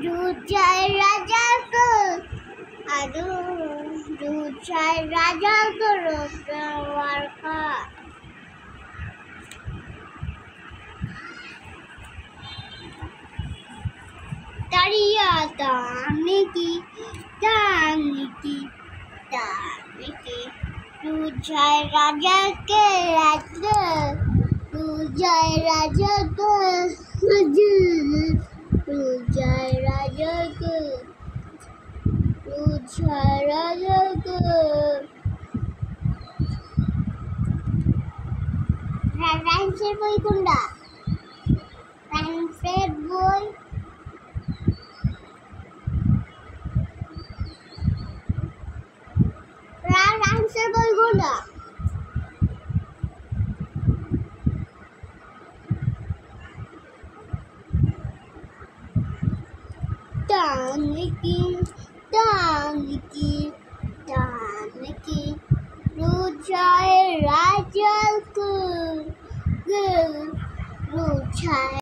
दूध चाय राजा को दूध चाय राजा को रोकवार का तरिया ताने की दूध चाय राजा के राजा दूध चाय राजा को दूध चाय राजा को दूध चाय राजा को Ranger boy kunda Ranger boy Ranger boy kunda Taniki Ruchai Raja Ruchai